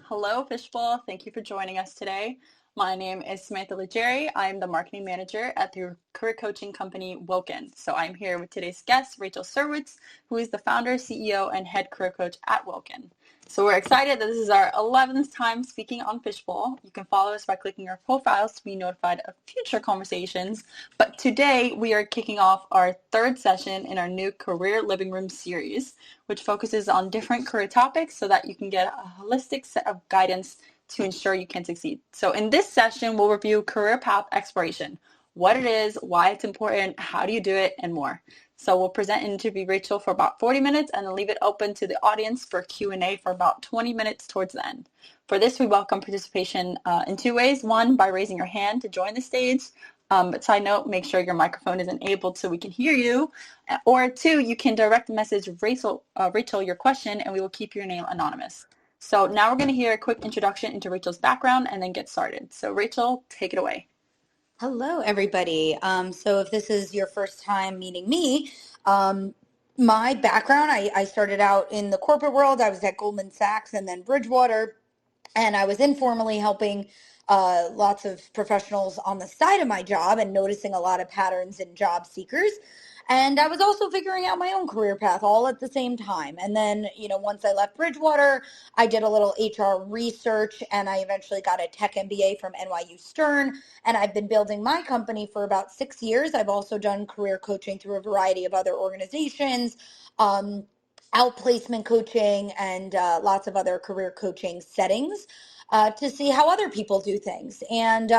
Hello, Fishbowl. Thank you for joining us today. My name is Samantha Legere. I'm the marketing manager at the career coaching company Woken. So I'm here with today's guest, Rachel Surwitz, who is the founder, CEO, and head career coach at Woken. So we're excited that this is our 11th time speaking on Fishbowl. You can follow us by clicking our profiles to be notified of future conversations. But today we are kicking off our third session in our new Career Living Room series, which focuses on different career topics so that you can get a holistic set of guidance to ensure you can succeed. So in this session, we'll review career path exploration, what it is, why it's important, how do you do it, and more. So we'll present and interview Rachel for about 40 minutes and then leave it open to the audience for Q&A for about 20 minutes towards the end. For this, we welcome participation in two ways. One, by raising your hand to join the stage. But side note, make sure your microphone is enabled so we can hear you. Or two, you can direct message Rachel your question and we will keep your name anonymous. So now we're going to hear a quick introduction into Rachel's background and then get started. So Rachel, take it away. Hello, everybody. So if this is your first time meeting me, my background, I started out in the corporate world. I was at Goldman Sachs and then Bridgewater, and I was informally helping lots of professionals on the side of my job and noticing a lot of patterns in job seekers. And I was also figuring out my own career path all at the same time. And then, once I left Bridgewater, I did a little HR research and I eventually got a tech MBA from NYU Stern. And I've been building my company for about 6 years. I've also done career coaching through a variety of other organizations, outplacement coaching, and lots of other career coaching settings. To see how other people do things. And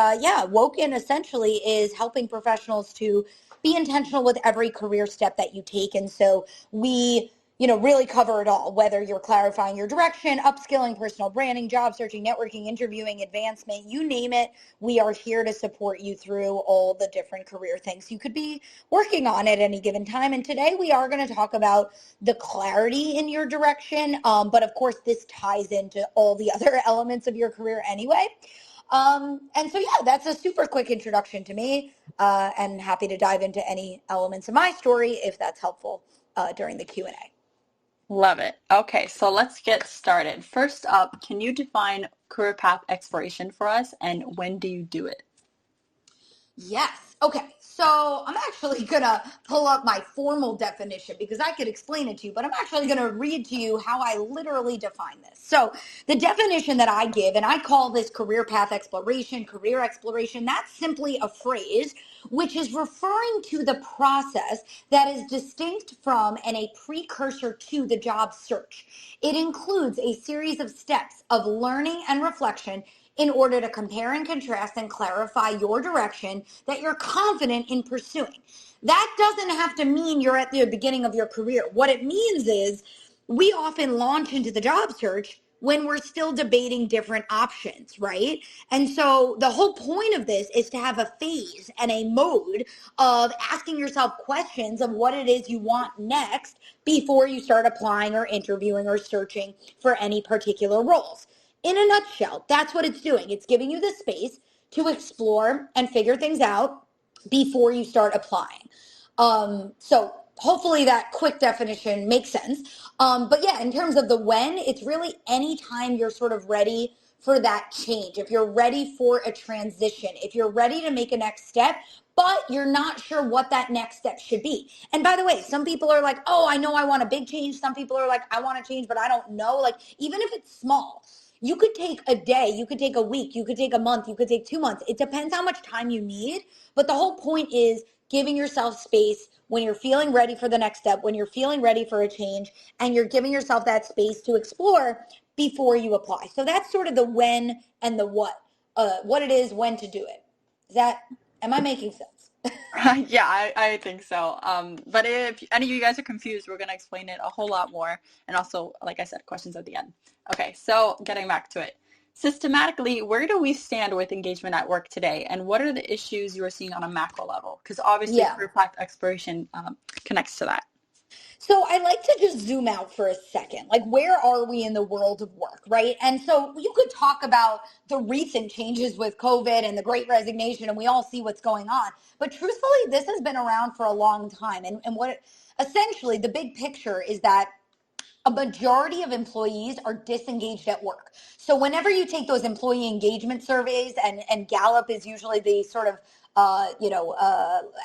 Woken essentially is helping professionals to be intentional with every career step that you take. And so we, really cover it all, whether you're clarifying your direction, upskilling, personal branding, job searching, networking, interviewing, advancement, you name it. We are here to support you through all the different career things you could be working on at any given time. And today we are going to talk about the clarity in your direction. But of course, this ties into all the other elements of your career anyway. That's a super quick introduction to me, and happy to dive into any elements of my story if that's helpful during the Q&A. Love it. Okay, so let's get started. First up, can you define career path exploration for us and when do you do it? Yes. Okay. So I'm actually going to pull up my formal definition because I could explain it to you, but I'm actually going to read to you how I literally define this. So the definition that I give, and I call this career path exploration, career exploration, that's simply a phrase which is referring to the process that is distinct from and a precursor to the job search. It includes a series of steps of learning and reflection in order to compare and contrast and clarify your direction that you're confident in pursuing. That doesn't have to mean you're at the beginning of your career. What it means is we often launch into the job search when we're still debating different options, right? And so the whole point of this is to have a phase and a mode of asking yourself questions of what it is you want next before you start applying or interviewing or searching for any particular roles. In a nutshell, that's what it's doing. It's giving you the space to explore and figure things out before you start applying. So hopefully that quick definition makes sense. But yeah, in terms of the when, it's really anytime you're sort of ready for that change. If you're ready for a transition, if you're ready to make a next step, but you're not sure what that next step should be. And by the way, some people are like, oh, I know I want a big change. Some people are like, I want to change, but I don't know. Like, even if it's small, you could take a day, you could take a week, you could take a month, you could take 2 months. It depends how much time you need. But the whole point is giving yourself space when you're feeling ready for the next step, when you're feeling ready for a change, and you're giving yourself that space to explore before you apply. So that's sort of the when and the what it is, when to do it. Am I making sense? Yeah, I think so. But if any of you guys are confused, we're going to explain it a whole lot more. And also, like I said, questions at the end. Okay, so getting back to it. Systematically, where do we stand with engagement at work today? And what are the issues you are seeing on a macro level? Because obviously, career path exploration connects to that. So I like to just zoom out for a second. Like, where are we in the world of work, right? And so you could talk about the recent changes with COVID and the Great Resignation, and we all see what's going on. But truthfully, this has been around for a long time. And what essentially the big picture is that a majority of employees are disengaged at work. So whenever you take those employee engagement surveys, and Gallup is usually the sort of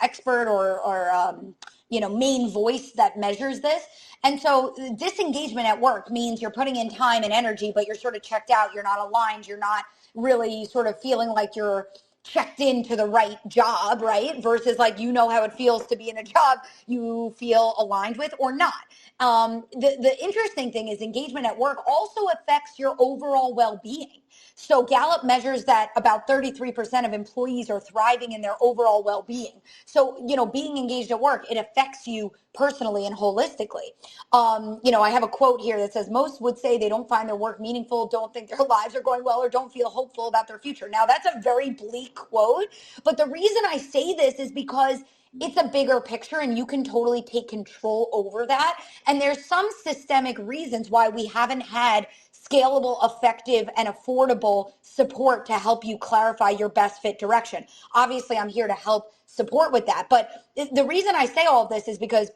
expert or main voice that measures this. And so disengagement at work means you're putting in time and energy, but you're sort of checked out. You're not aligned. You're not really sort of feeling like you're checked into the right job, right? Versus like, how it feels to be in a job you feel aligned with or not. The interesting thing is engagement at work also affects your overall well-being. So Gallup measures that about 33% of employees are thriving in their overall well-being. So, being engaged at work, it affects you personally and holistically. I have a quote here that says, most would say they don't find their work meaningful, don't think their lives are going well, or don't feel hopeful about their future. Now, that's a very bleak quote, but the reason I say this is because it's a bigger picture and you can totally take control over that. And there's some systemic reasons why we haven't had scalable, effective, and affordable support to help you clarify your best fit direction. Obviously, I'm here to help support with that. But the reason I say all of this is because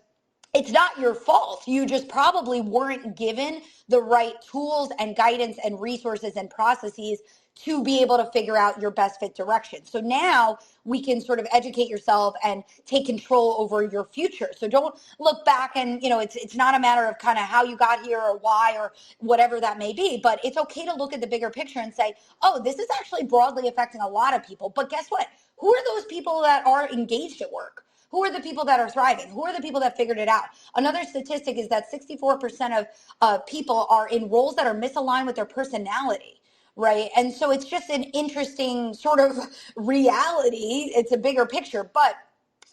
it's not your fault. You just probably weren't given the right tools and guidance and resources and processes to be able to figure out your best fit direction. So now we can sort of educate yourself and take control over your future. So don't look back and, it's not a matter of kind of how you got here or why or whatever that may be, but it's okay to look at the bigger picture and say, oh, this is actually broadly affecting a lot of people. But guess what? Who are those people that are engaged at work? Who are the people that are thriving? Who are the people that figured it out? Another statistic is that 64% of people are in roles that are misaligned with their personality, right? And so it's just an interesting sort of reality. It's a bigger picture. But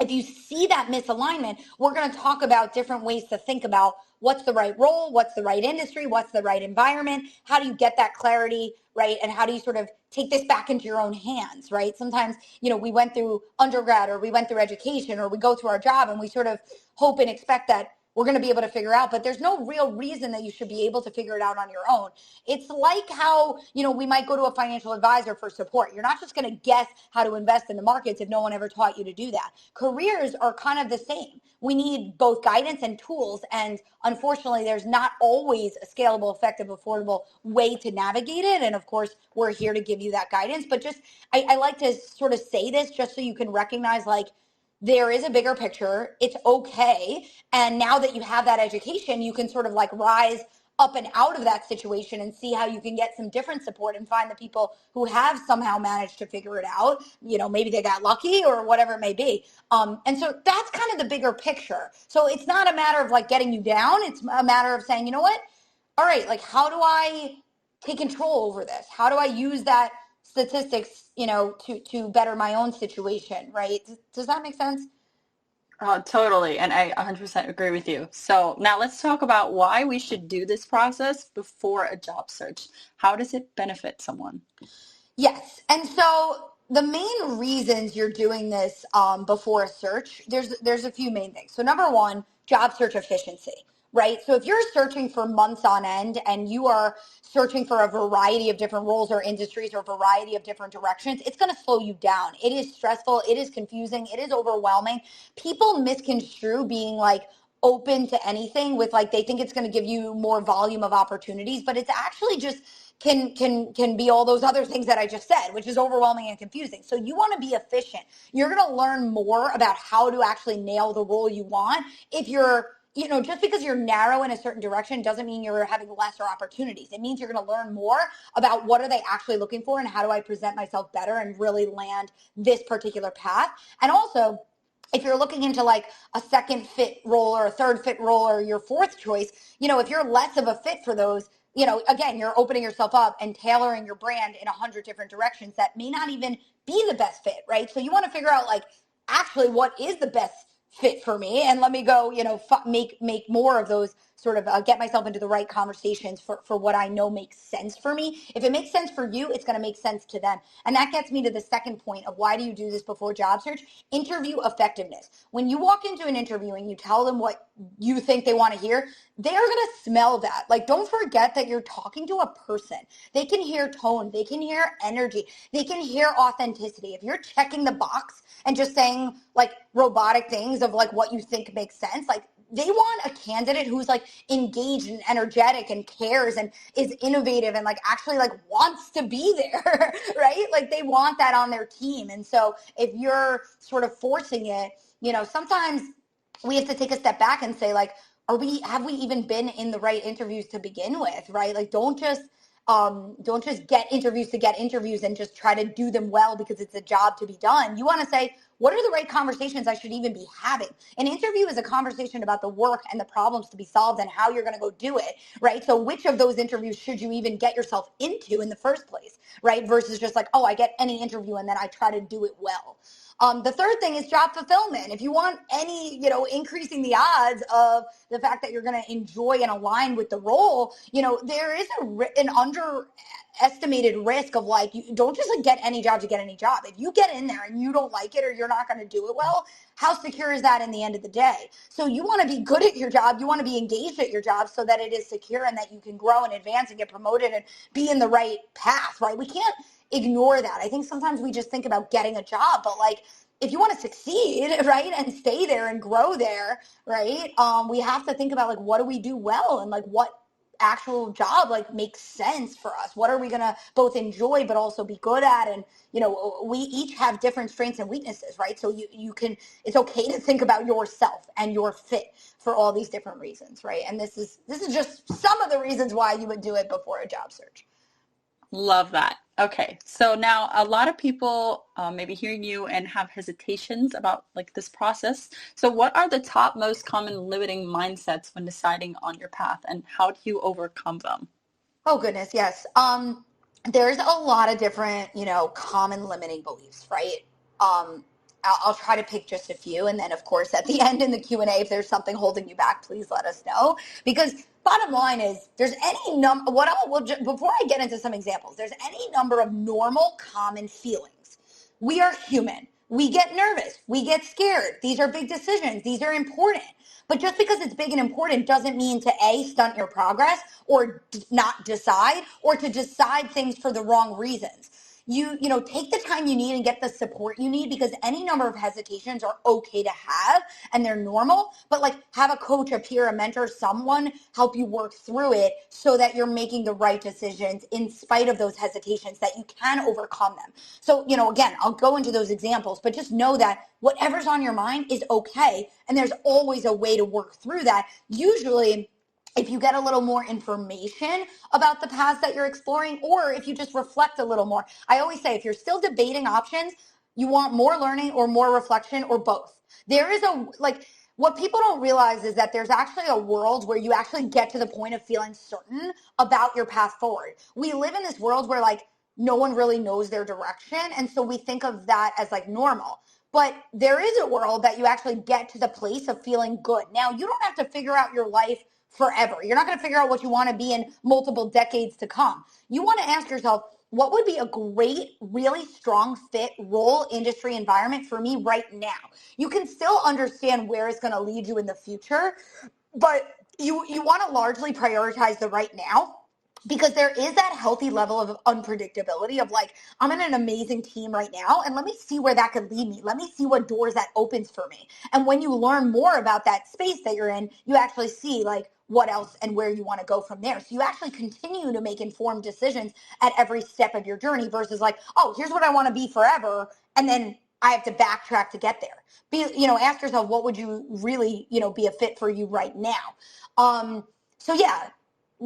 if you see that misalignment, we're going to talk about different ways to think about what's the right role, what's the right industry, what's the right environment, how do you get that clarity, right? And how do you sort of take this back into your own hands, right? Sometimes, we went through undergrad or we went through education or we go through our job and we sort of hope and expect that we're going to be able to figure out, but there's no real reason that you should be able to figure it out on your own. It's like how, we might go to a financial advisor for support. You're not just going to guess how to invest in the markets if no one ever taught you to do that. Careers are kind of the same. We need both guidance and tools. And unfortunately, there's not always a scalable, effective, affordable way to navigate it. And of course, we're here to give you that guidance. But just, I like to sort of say this just so you can recognize, like, there is a bigger picture. It's okay. And now that you have that education, you can sort of like rise up and out of that situation and see how you can get some different support and find the people who have somehow managed to figure it out. Maybe they got lucky or whatever it may be. And so that's kind of the bigger picture. So it's not a matter of like getting you down. It's a matter of saying, you know what? All right, like how do I take control over this? How do I use that statistics, to better my own situation, right? Does that make sense? Totally. And I 100% agree with you. So now let's talk about why we should do this process before a job search. How does it benefit someone? Yes. And so the main reasons you're doing this before a search, there's a few main things. So number one, job search efficiency. Right? So if you're searching for months on end and you are searching for a variety of different roles or industries or a variety of different directions, it's going to slow you down. It is stressful. It is confusing. It is overwhelming. People misconstrue being like open to anything with like, they think it's going to give you more volume of opportunities, but it's actually just can be all those other things that I just said, which is overwhelming and confusing. So you want to be efficient. You're going to learn more about how to actually nail the role you want. If you're just because you're narrow in a certain direction doesn't mean you're having lesser opportunities. It means you're going to learn more about what are they actually looking for and how do I present myself better and really land this particular path. And also, if you're looking into like a second fit role or a third fit role or your fourth choice, if you're less of a fit for those, again, you're opening yourself up and tailoring your brand in 100 different directions that may not even be the best fit, right? So you want to figure out like actually what is the best fit for me, and let me go, make more of those sort of get myself into the right conversations for what I know makes sense for me. If it makes sense for you, it's going to make sense to them. And that gets me to the second point of why do you do this before job search? Interview effectiveness. When you walk into an interview and you tell them what you think they want to hear, they're going to smell that. Like, don't forget that you're talking to a person. They can hear tone. They can hear energy. They can hear authenticity. If you're checking the box and just saying like robotic things of like what you think makes sense, like they want a candidate who's like engaged and energetic and cares and is innovative and like actually like wants to be there, right? Like they want that on their team. And so if you're sort of forcing it, sometimes we have to take a step back and say like, have we even been in the right interviews to begin with, right? Like don't just get interviews to get interviews and just try to do them well because it's a job to be done. You want to say, what are the right conversations I should even be having? An interview is a conversation about the work and the problems to be solved and how you're going to go do it, right? So which of those interviews should you even get yourself into in the first place, right? Versus just like, oh, I get any interview and then I try to do it well. The third thing is job fulfillment. If you want any, increasing the odds of the fact that you're going to enjoy and align with the role, there is an underestimated risk of like, you don't just like get any job to get any job. If you get in there and you don't like it or you're not going to do it well, how secure is that in the end of the day? So you want to be good at your job. You want to be engaged at your job so that it is secure and that you can grow and advance and get promoted and be in the right path, right? We can't ignore that. I think sometimes we just think about getting a job, but like if you want to succeed, right, and stay there and grow there, right, we have to think about like what do we do well and like what actual job like makes sense for us. What are we going to both enjoy but also be good at? And we each have different strengths and weaknesses, right? So you can, it's okay to think about yourself and your fit for all these different reasons, right? And this is just some of the reasons why you would do it before a job search. Love that. Okay, so now a lot of people maybe hearing you and have hesitations about like this process. So what are the top most common limiting mindsets when deciding on your path and how do you overcome them? Oh goodness, yes. There's a lot of different, common limiting beliefs, right? I'll try to pick just a few, and then of course at the end in the Q&A, if there's something holding you back, please let us know. Because bottom line is, there's any number. Before I get into some examples, there's any number of normal, common feelings. We are human. We get nervous. We get scared. These are big decisions. These are important. But just because it's big and important doesn't mean to A, stunt your progress or not decide or to decide things for the wrong reasons. You take the time you need and get the support you need because any number of hesitations are okay to have and they're normal, but like have a coach, a peer, a mentor, someone help you work through it so that you're making the right decisions in spite of those hesitations, that you can overcome them. So, again, I'll go into those examples, but just know that whatever's on your mind is okay. And there's always a way to work through that. Usually, if you get a little more information about the paths that you're exploring, or if you just reflect a little more. I always say, if you're still debating options, you want more learning or more reflection or both. There is what people don't realize is that there's actually a world where you actually get to the point of feeling certain about your path forward. We live in this world where like no one really knows their direction. And so we think of that as like normal. But there is a world that you actually get to the place of feeling good. Now, you don't have to figure out your life forever. You're not going to figure out what you want to be in multiple decades to come. You want to ask yourself, what would be a great, really strong fit role, industry, environment for me right now? You can still understand where it's going to lead you in the future, but you want to largely prioritize the right now. Because there is that healthy level of unpredictability of like, I'm in an amazing team right now, and let me see where that could lead me. Let me see what doors that opens for me. And when you learn more about that space that you're in, you actually see like what else and where you want to go from there. So you actually continue to make informed decisions at every step of your journey versus like, oh, here's what I want to be forever, and then I have to backtrack to get there. Ask yourself, what would you really, be a fit for you right now? So yeah,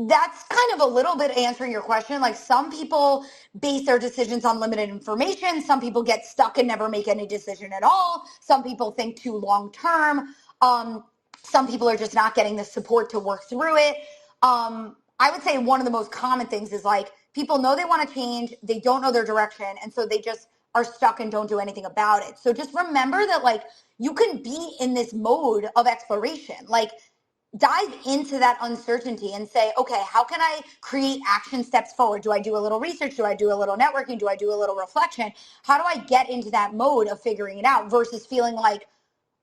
that's kind of a little bit answering your question. Like some people base their decisions on limited information. Some people get stuck and never make any decision at all. Some people think too long term. Some people are just not getting the support to work through it. I would say one of the most common things is like people know they want to change. They don't know their direction. And so they just are stuck and don't do anything about it. So just remember that like you can be in this mode of exploration. Like dive into that uncertainty and say, okay, how can I create action steps forward? Do I do a little research? Do I do a little networking? Do I do a little reflection? How do I get into that mode of figuring it out versus feeling like,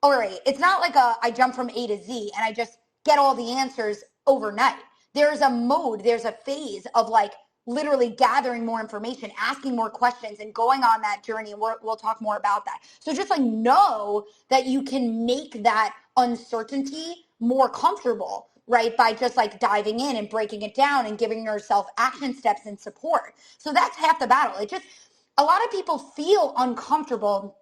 all right, it's not like I jump from A to Z and I just get all the answers overnight. There's a mode, there's a phase of like literally gathering more information, asking more questions and going on that journey. And we'll talk more about that. So just like know that you can make that uncertainty more comfortable, right? By just like diving in and breaking it down and giving yourself action steps and support. So that's half the battle. It just, a lot of people feel uncomfortable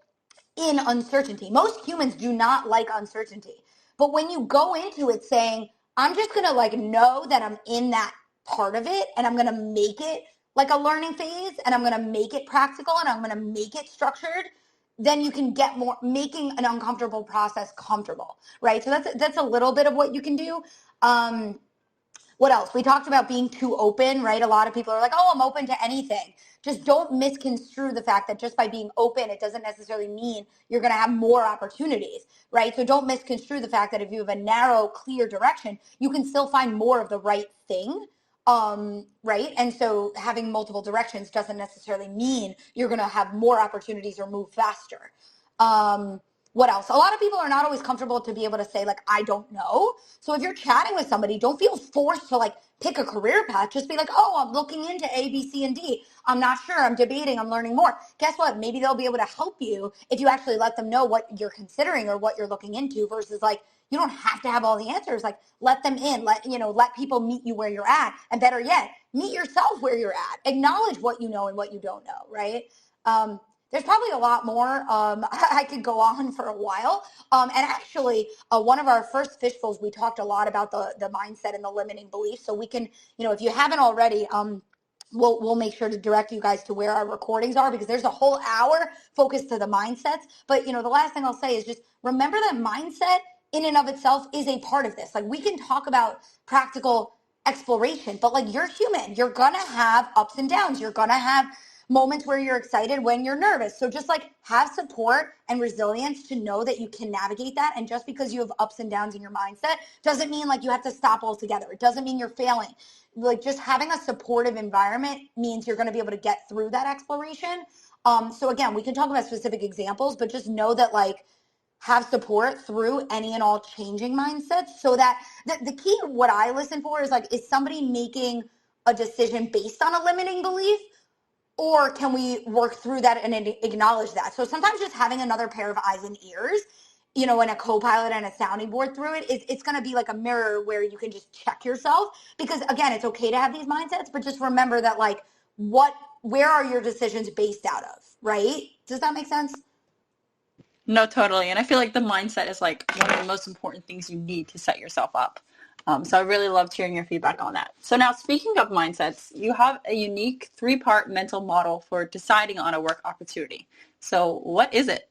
in uncertainty. Most humans do not like uncertainty. But when you go into it saying, I'm just going to like know that I'm in that part of it and I'm going to make it like a learning phase and I'm going to make it practical and I'm going to make it structured, then you can get more, making an uncomfortable process comfortable, right? So that's a little bit of what you can do. What else? We talked about being too open, right? A lot of people are like, oh, I'm open to anything. Just don't misconstrue the fact that just by being open, it doesn't necessarily mean you're going to have more opportunities, right? So don't misconstrue the fact that if you have a narrow, clear direction, you can still find more of the right thing, right? And so having multiple directions doesn't necessarily mean you're going to have more opportunities or move faster. What else? A lot of people are not always comfortable to be able to say, like, I don't know. So if you're chatting with somebody, don't feel forced to like pick a career path. Just be like, oh, I'm looking into A, B, C, and D. I'm not sure. I'm debating. I'm learning more. Guess what? Maybe they'll be able to help you if you actually let them know what you're considering or what you're looking into versus like, you don't have to have all the answers. Like, let them in, let people meet you where you're at. And better yet, meet yourself where you're at. Acknowledge what you know and what you don't know, right? There's probably a lot more. I could go on for a while. And actually, one of our first fishbowls, we talked a lot about the mindset and the limiting beliefs. So we can, if you haven't already, we'll make sure to direct you guys to where our recordings are because there's a whole hour focused to the mindsets. But, the last thing I'll say is just remember that mindset in and of itself is a part of this. Like we can talk about practical exploration, but like you're human. You're going to have ups and downs. You're going to have moments where you're excited, when you're nervous. So just like have support and resilience to know that you can navigate that. And just because you have ups and downs in your mindset doesn't mean like you have to stop altogether. It doesn't mean you're failing. Like just having a supportive environment means you're going to be able to get through that exploration. So again, we can talk about specific examples, but just know that like have support through any and all changing mindsets so that the key, what I listen for is like, is somebody making a decision based on a limiting belief? Or can we work through that and acknowledge that? So sometimes just having another pair of eyes and ears, and a co-pilot and a sounding board through it, it's going to be like a mirror where you can just check yourself. Because again, it's okay to have these mindsets, but just remember that like, where are your decisions based out of, right? Does that make sense? No, totally. And I feel like the mindset is like one of the most important things you need to set yourself up. So I really loved hearing your feedback on that. So now speaking of mindsets, you have a unique 3-part mental model for deciding on a work opportunity. So what is it?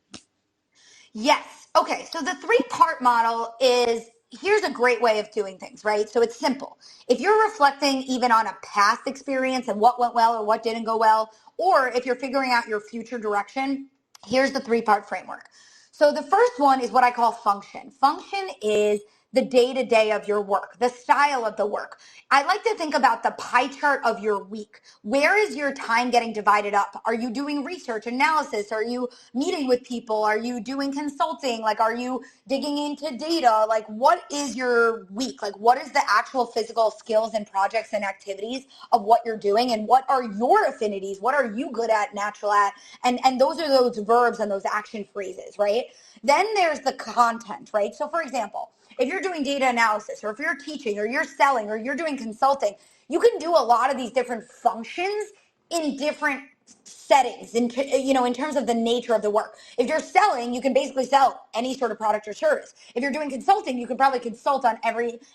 Yes. Okay. So the 3-part model is, here's a great way of doing things, right? So it's simple. If you're reflecting even on a past experience and what went well or what didn't go well, or if you're figuring out your future direction, here's the 3-part framework. So the first one is what I call function. Function is the day-to-day of your work, the style of the work. I like to think about the pie chart of your week. Where is your time getting divided up? Are you doing research, analysis? Are you meeting with people? Are you doing consulting? Like, are you digging into data? Like, what is your week? Like, what is the actual physical skills and projects and activities of what you're doing? And what are your affinities? What are you good at, natural at? And those are those verbs and those action phrases, right? Then there's the content, right? So for example, if you're doing data analysis or if you're teaching or you're selling or you're doing consulting, you can do a lot of these different functions in different settings in terms of the nature of the work. If you're selling, you can basically sell any sort of product or service. If you're doing consulting, you can probably consult on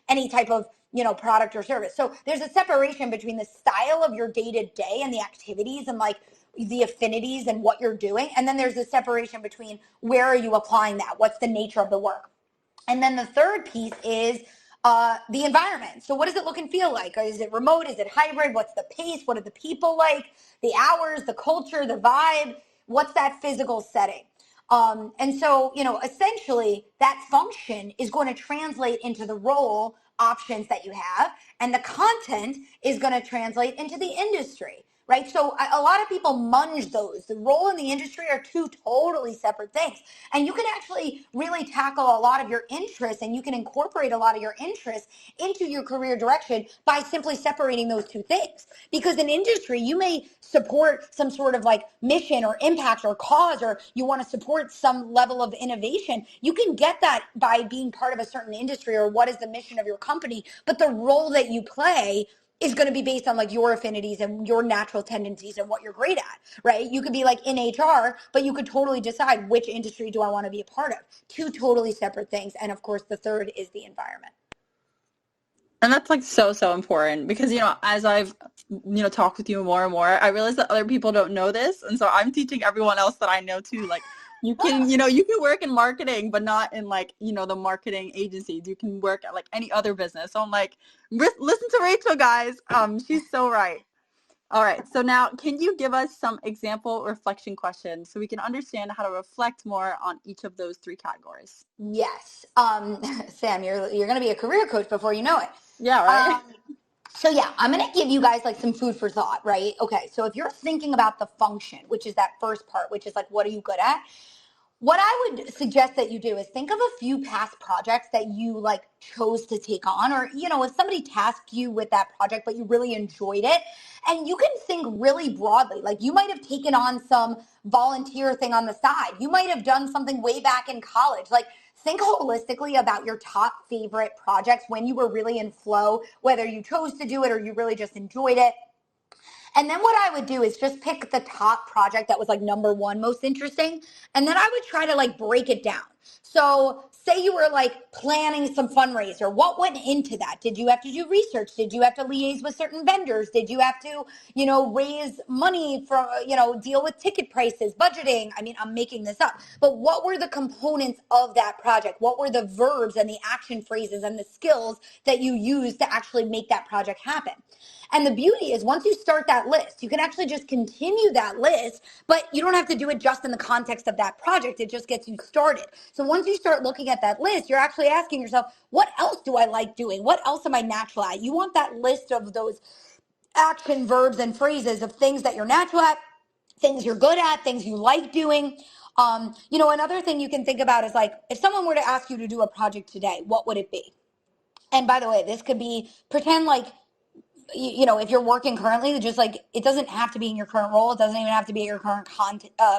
any type of product or service. So there's a separation between the style of your day-to-day and the activities and like the affinities and what you're doing. And then there's a separation between where are you applying that? What's the nature of the work? And then the third piece is the environment. So what does it look and feel like? Is it remote? Is it hybrid? What's the pace? What are the people like? The hours, the culture, the vibe? What's that physical setting? And so, essentially that function is going to translate into the role options that you have, and the content is going to translate into the industry, right? So a lot of people munge those. The role in the industry are two totally separate things. And you can actually really tackle a lot of your interests, and you can incorporate a lot of your interests into your career direction by simply separating those two things. Because in industry, you may support some sort of like mission or impact or cause, or you want to support some level of innovation. You can get that by being part of a certain industry or what is the mission of your company. But the role that you play is going to be based on like your affinities and your natural tendencies and what you're great at, right? You could be like in HR, but you could totally decide which industry do I want to be a part of. Two totally separate things. And of course, the third is the environment. And that's like so, so important because, as I've, talked with you more and more, I realize that other people don't know this. And so I'm teaching everyone else that I know too, like you can work in marketing, but not in like, the marketing agencies. You can work at like any other business. So I'm like, listen to Rachel, guys. She's so right. All right. So now can you give us some example reflection questions so we can understand how to reflect more on each of those three categories? Yes. Sam, you're going to be a career coach before you know it. Yeah, right. So yeah, I'm going to give you guys like some food for thought, right? Okay. So if you're thinking about the function, which is that first part, which is like, what are you good at? What I would suggest that you do is think of a few past projects that you like chose to take on, or, if somebody tasked you with that project, but you really enjoyed it, and you can think really broadly. Like you might have taken on some volunteer thing on the side. You might have done something way back in college. Like think holistically about your top favorite projects when you were really in flow, whether you chose to do it or you really just enjoyed it. And then what I would do is just pick the top project that was like number one most interesting. And then I would try to like break it down. So say you were like planning some fundraiser. What went into that? Did you have to do research? Did you have to liaise with certain vendors? Did you have to, raise money for, deal with ticket prices, budgeting? I mean, I'm making this up. But what were the components of that project? What were the verbs and the action phrases and the skills that you used to actually make that project happen? And the beauty is once you start that list, you can actually just continue that list, but you don't have to do it just in the context of that project. It just gets you started. So once you start looking at that list, you're actually asking yourself, what else do I like doing? What else am I natural at? You want that list of those action verbs and phrases of things that you're natural at, things you're good at, things you like doing. Another thing you can think about is like, if someone were to ask you to do a project today, what would it be? And by the way, this could be pretend like, if you're working currently, just like it doesn't have to be in your current role. It doesn't even have to be at your current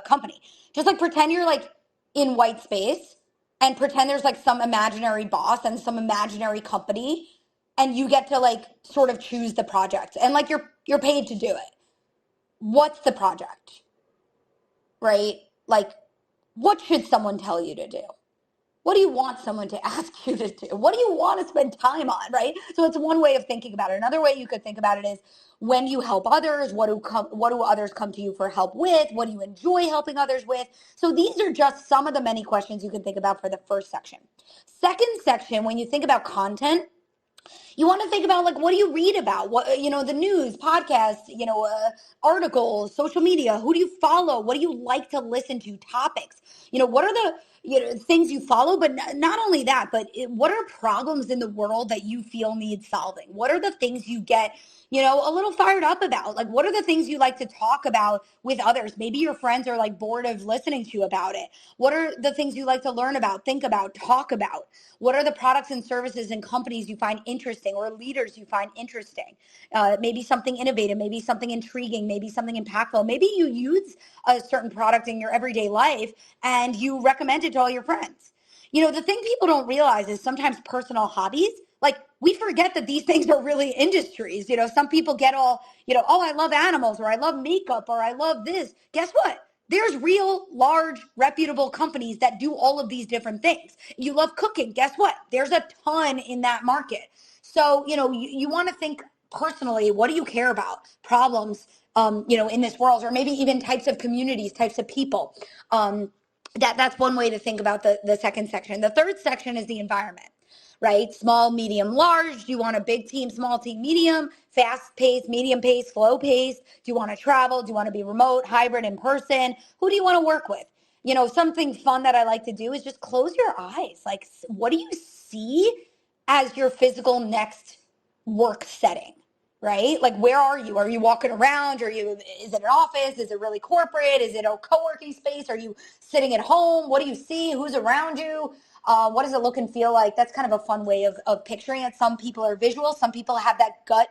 company. Just like pretend you're like in white space and pretend there's like some imaginary boss and some imaginary company, and you get to like sort of choose the project and like you're paid to do it. What's the project? Right? Like what should someone tell you to do? What do you want someone to ask you to do? What do you want to spend time on, right? So it's one way of thinking about it. Another way you could think about it is when you help others, what do others come to you for help with? What do you enjoy helping others with? So these are just some of the many questions you can think about for the first section. Second section, when you think about content, you want to think about like, what do you read about? What, the news, podcasts, articles, social media, who do you follow? What do you like to listen to? Topics, what are the, things you follow, but not only that, but what are problems in the world that you feel need solving? What are the things you get, a little fired up about? Like, what are the things you like to talk about with others? Maybe your friends are like bored of listening to you about it. What are the things you like to learn about, think about, talk about? What are the products and services and companies you find interesting or leaders you find interesting? Maybe something innovative, maybe something intriguing, maybe something impactful. Maybe you use a certain product in your everyday life and you recommend it to all your friends. The thing people don't realize is sometimes personal hobbies, like we forget that these things are really industries. Some people get all, oh, I love animals or I love makeup or I love this. Guess what? There's real, large, reputable companies that do all of these different things. You love cooking. Guess what? There's a ton in that market. So, you want to think personally, what do you care about? Problems, in this world, or maybe even types of communities, types of people. That's one way to think about the second section. The third section is the environment, right? Small, medium, large. Do you want a big team, small team, medium, fast paced, medium paced, slow paced? Do you want to travel? Do you want to be remote, hybrid, in person? Who do you want to work with? Something fun that I like to do is just close your eyes. Like, what do you see as your physical next work setting? right? Like, where are you? Are you walking around? Is it an office? Is it really corporate? Is it a co-working space? Are you sitting at home? What do you see? Who's around you? What does it look and feel like? That's kind of a fun way of picturing it. Some people are visual. Some people have that gut,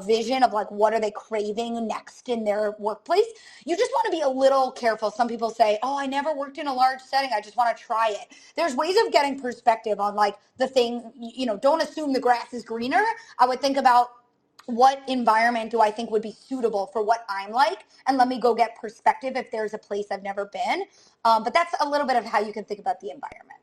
vision of like, what are they craving next in their workplace? You just want to be a little careful. Some people say, oh, I never worked in a large setting. I just want to try it. There's ways of getting perspective on like the thing, don't assume the grass is greener. I would think about, what environment do I think would be suitable for what I'm like? And let me go get perspective if there's a place I've never been. But that's a little bit of how you can think about the environment.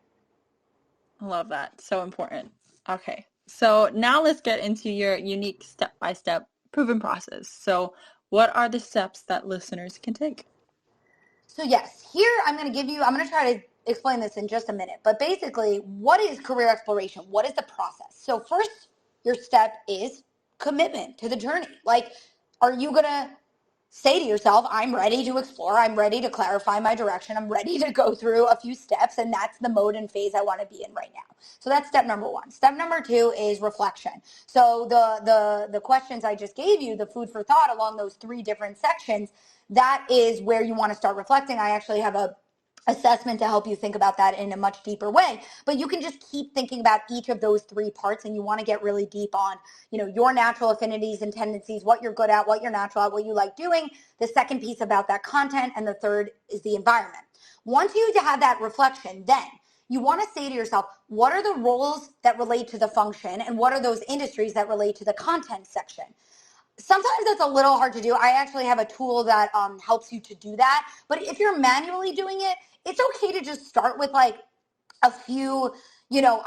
I love that. So important. Okay. So now let's get into your unique step-by-step proven process. So what are the steps that listeners can take? So yes, here I'm going to try to explain this in just a minute. But basically, what is career exploration? What is the process? So first, your step is commitment to the journey. Like, are you going to say to yourself, I'm ready to explore, I'm ready to clarify my direction, I'm ready to go through a few steps, and that's the mode and phase I want to be in right now. So that's step number one. Step number two is reflection. So the questions I just gave you, the food for thought along those three different sections, that is where you want to start reflecting. I actually have a assessment to help you think about that in a much deeper way. But you can just keep thinking about each of those three parts, and you want to get really deep on, your natural affinities and tendencies, what you're good at, what you're natural at, what you like doing. The second piece about that content, and the third is the environment. Once you have that reflection, then you want to say to yourself, what are the roles that relate to the function, and what are those industries that relate to the content section? Sometimes that's a little hard to do. I actually have a tool that helps you to do that. But if you're manually doing it, it's okay to just start with like a few,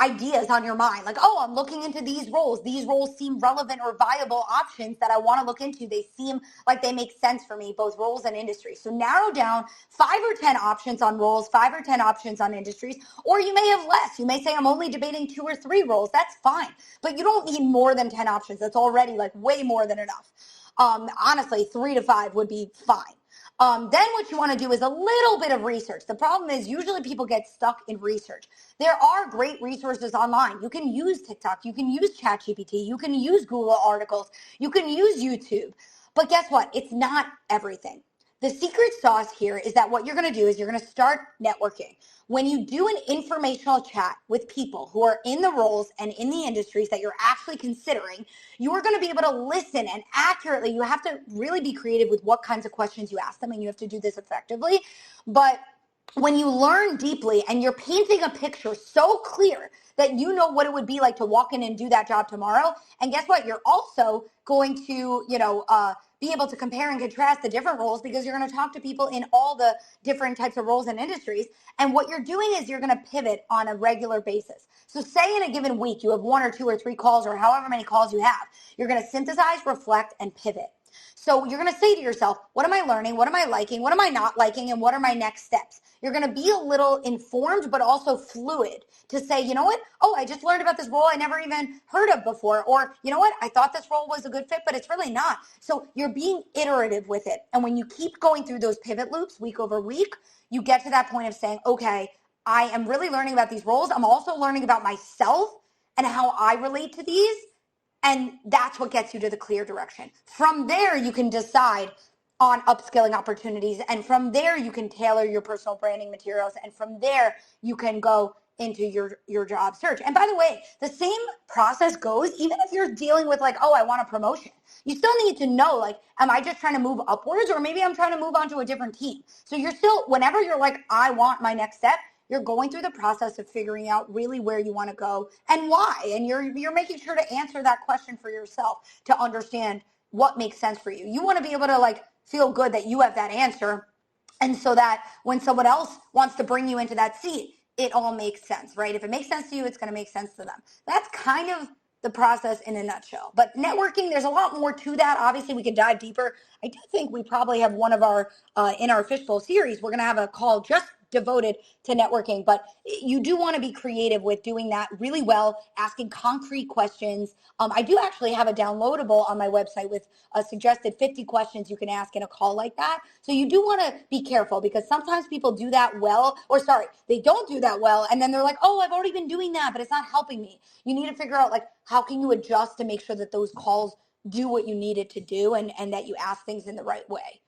ideas on your mind. Like, oh, I'm looking into these roles. These roles seem relevant or viable options that I want to look into. They seem like they make sense for me, both roles and industries. So narrow down 5 or 10 options on roles, 5 or 10 options on industries, or you may have less. You may say, I'm only debating 2 or 3 roles. That's fine. But you don't need more than 10 options. That's already like way more than enough. Honestly, 3 to 5 would be fine. Then what you want to do is a little bit of research. The problem is usually people get stuck in research. There are great resources online. You can use TikTok. You can use ChatGPT. You can use Google articles. You can use YouTube. But guess what? It's not everything. The secret sauce here is that what you're going to do is you're going to start networking. When you do an informational chat with people who are in the roles and in the industries that you're actually considering, you are going to be able to listen and accurately. You have to really be creative with what kinds of questions you ask them, and you have to do this effectively. But when you learn deeply and you're painting a picture so clear that you know what it would be like to walk in and do that job tomorrow, and guess what? You're also going to, be able to compare and contrast the different roles, because you're going to talk to people in all the different types of roles and industries. And what you're doing is you're going to pivot on a regular basis. So say in a given week, you have 1 or 2 or 3 calls, or however many calls you have. You're going to synthesize, reflect, and pivot. So you're going to say to yourself, what am I learning? What am I liking? What am I not liking? And what are my next steps? You're going to be a little informed, but also fluid to say, you know what? Oh, I just learned about this role I never even heard of before. Or, you know what? I thought this role was a good fit, but it's really not. So you're being iterative with it. And when you keep going through those pivot loops week over week, you get to that point of saying, okay, I am really learning about these roles. I'm also learning about myself and how I relate to these. And that's what gets you to the clear direction. From there, you can decide on upskilling opportunities. And from there, you can tailor your personal branding materials. And from there, you can go into your job search. And by the way, the same process goes even if you're dealing with like, oh, I want a promotion. You still need to know, like, am I just trying to move upwards, or maybe I'm trying to move on to a different team? So you're still, whenever you're like, I want my next step, you're going through the process of figuring out really where you want to go and why. And you're making sure to answer that question for yourself to understand what makes sense for you. You want to be able to like feel good that you have that answer. And so that when someone else wants to bring you into that seat, it all makes sense, right? If it makes sense to you, it's going to make sense to them. That's kind of the process in a nutshell. But networking, there's a lot more to that. Obviously, we could dive deeper. I do think we probably have one of our, in our Fishbowl series, we're going to have a call just devoted to networking, but you do want to be creative with doing that really well, asking concrete questions. I do actually have a downloadable on my website with a suggested 50 questions you can ask in a call like that. So you do want to be careful, because sometimes people do that well, or sorry, they don't do that well. And then they're like, oh, I've already been doing that, but it's not helping me. You need to figure out like, how can you adjust to make sure that those calls do what you needed to do, and that you ask things in the right way.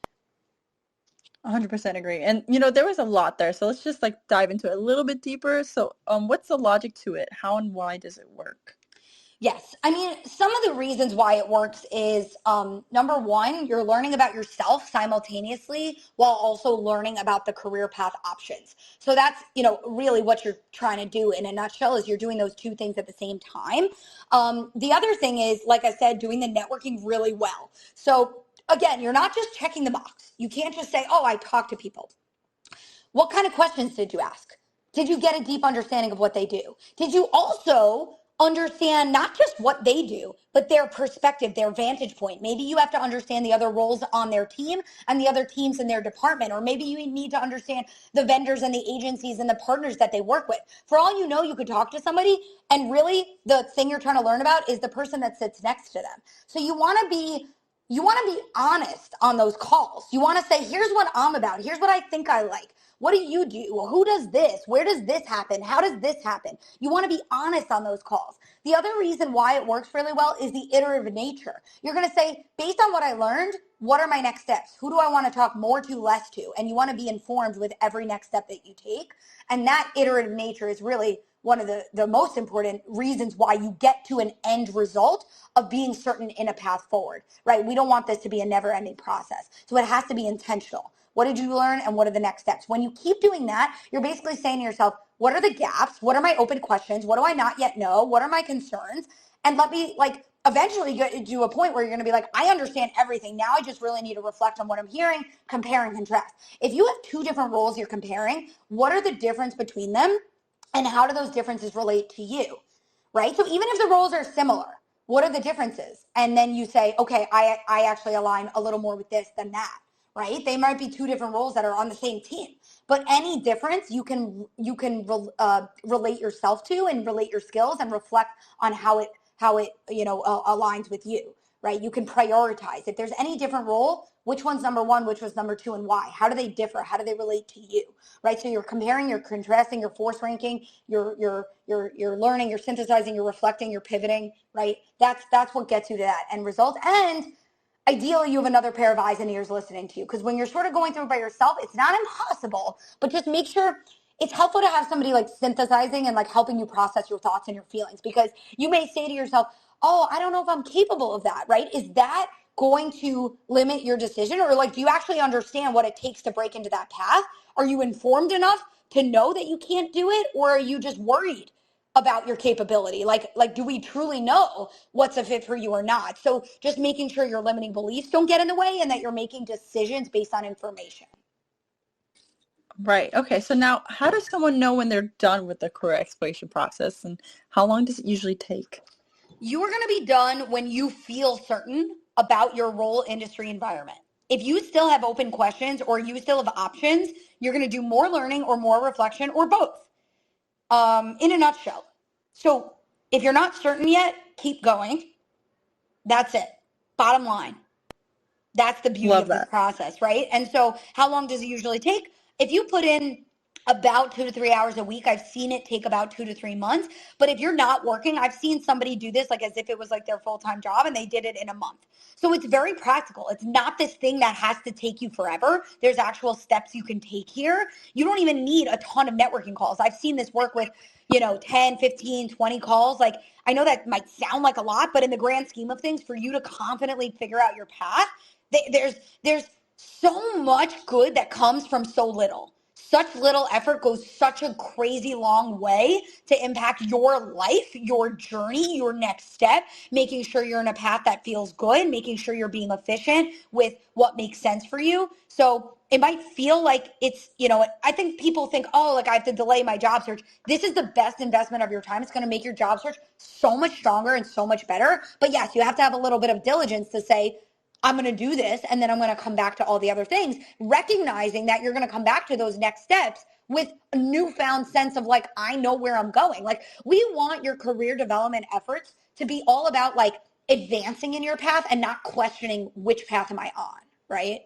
100% agree. And there was a lot there, so let's just like dive into it a little bit deeper. So, what's the logic to it? How and why does it work? Yes. I mean, some of the reasons why it works is number one, you're learning about yourself simultaneously while also learning about the career path options. So that's, really what you're trying to do in a nutshell is you're doing those two things at the same time. The other thing is, like I said, doing the networking really well. So again, you're not just checking the box. You can't just say, oh, I talk to people. What kind of questions did you ask? Did you get a deep understanding of what they do? Did you also understand not just what they do, but their perspective, their vantage point? Maybe you have to understand the other roles on their team and the other teams in their department, or maybe you need to understand the vendors and the agencies and the partners that they work with. For all you know, you could talk to somebody and really the thing you're trying to learn about is the person that sits next to them. So you want to be honest on those calls. You want to say, here's what I'm about. Here's what I think I like. What do you do? Who does this? Where does this happen? How does this happen? You want to be honest on those calls. The other reason why it works really well is the iterative nature. You're going to say, based on what I learned, what are my next steps? Who do I want to talk more to, less to? And you want to be informed with every next step that you take. And that iterative nature is really one of the most important reasons why you get to an end result of being certain in a path forward, right? We don't want this to be a never-ending process. So it has to be intentional. What did you learn and what are the next steps? When you keep doing that, you're basically saying to yourself, what are the gaps? What are my open questions? What do I not yet know? What are my concerns? And let me eventually get to a point where you're going to be like, I understand everything. Now I just really need to reflect on what I'm hearing, compare and contrast. If you have two different roles you're comparing, what are the difference between them? And how do those differences relate to you, right? So even if the roles are similar, what are the differences? And then you say, okay, I actually align a little more with this than that, right? They might be two different roles that are on the same team, but any difference you can relate yourself to and relate your skills and reflect on how it aligns with you, right? You can prioritize. If there's any different role, which one's number one, which was number two, and why? How do they differ? How do they relate to you, right? So you're comparing, you're contrasting, you're force ranking, you're learning, you're synthesizing, you're reflecting, you're pivoting, right? That's what gets you to that end result. And ideally, you have another pair of eyes and ears listening to you, because when you're sort of going through it by yourself, it's not impossible, but just make sure it's helpful to have somebody like synthesizing and like helping you process your thoughts and your feelings, because you may say to yourself, oh, I don't know if I'm capable of that, right? Is that going to limit your decision? Or like, do you actually understand what it takes to break into that path? Are you informed enough to know that you can't do it? Or are you just worried about your capability? Like, do we truly know what's a fit for you or not? So just making sure your limiting beliefs don't get in the way and that you're making decisions based on information. Right. Okay. So now, how does someone know when they're done with the career exploration process, and how long does it usually take? You're going to be done when you feel certain about your role, industry, environment. If you still have open questions or you still have options, you're going to do more learning or more reflection or both, in a nutshell. So if you're not certain yet, keep going. That's it. Bottom line. That's the beauty of this process, right? And so how long does it usually take? If you put in about 2 to 3 hours a week, I've seen it take about 2 to 3 months. But if you're not working, I've seen somebody do this like as if it was like their full-time job, and they did it in a month. So it's very practical. It's not this thing that has to take you forever. There's actual steps you can take here. You don't even need a ton of networking calls. I've seen this work with 10, 15, 20 calls. Like, I know that might sound like a lot, but in the grand scheme of things, for you to confidently figure out your path, there's so much good that comes from so little. Such little effort goes such a crazy long way to impact your life, your journey, your next step, making sure you're in a path that feels good, making sure you're being efficient with what makes sense for you. So it might feel like it's, I think people think, oh, like I have to delay my job search. This is the best investment of your time. It's going to make your job search so much stronger and so much better. But yes, you have to have a little bit of diligence to say, I'm going to do this, and then I'm going to come back to all the other things, recognizing that you're going to come back to those next steps with a newfound sense of like, I know where I'm going. Like, we want your career development efforts to be all about like advancing in your path and not questioning which path am I on, right?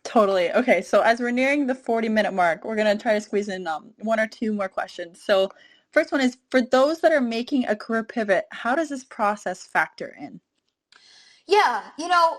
Totally. Okay, so as we're nearing the 40-minute mark, we're going to try to squeeze in one or two more questions. So first one is, for those that are making a career pivot, how does this process factor in? Yeah,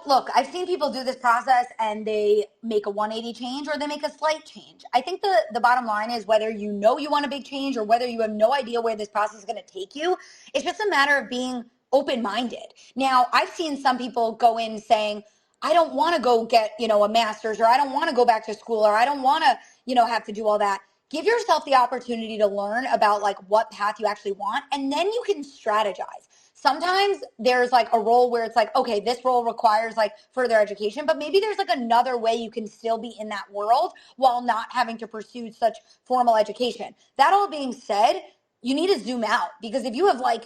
look, I've seen people do this process and they make a 180 change or they make a slight change. I think the bottom line is whether you know you want a big change or whether you have no idea where this process is going to take you, it's just a matter of being open-minded. Now, I've seen some people go in saying, I don't want to go get, a master's, or I don't want to go back to school, or I don't want to, have to do all that. Give yourself the opportunity to learn about like what path you actually want, and then you can strategize. Sometimes there's like a role where it's like, okay, this role requires like further education, but maybe there's like another way you can still be in that world while not having to pursue such formal education. That all being said, you need to zoom out, because if you have like,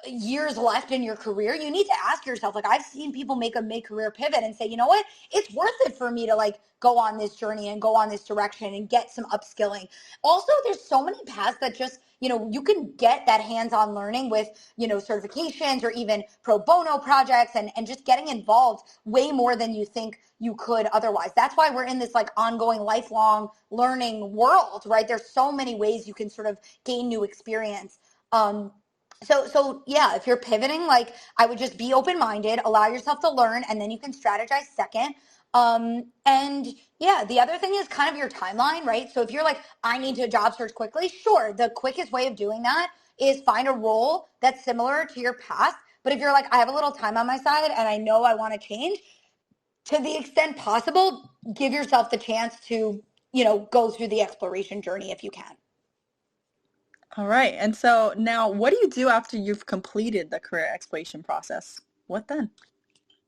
years left in your career, you need to ask yourself, like I've seen people make a mid-career pivot and say, you know what, it's worth it for me to like go on this journey and go on this direction and get some upskilling. Also, there's so many paths that just, you can get that hands-on learning with, certifications or even pro bono projects, and just getting involved way more than you think you could otherwise. That's why we're in this like ongoing lifelong learning world, right? There's so many ways you can sort of gain new experience. So yeah, if you're pivoting, like I would just be open-minded, allow yourself to learn, and then you can strategize second. And yeah, the other thing is kind of your timeline, right? So if you're like, I need to job search quickly, sure, the quickest way of doing that is find a role that's similar to your past. But if you're like, I have a little time on my side and I know I want to change, to the extent possible, give yourself the chance to, go through the exploration journey if you can. All right. And so now what do you do after you've completed the career exploration process? What then?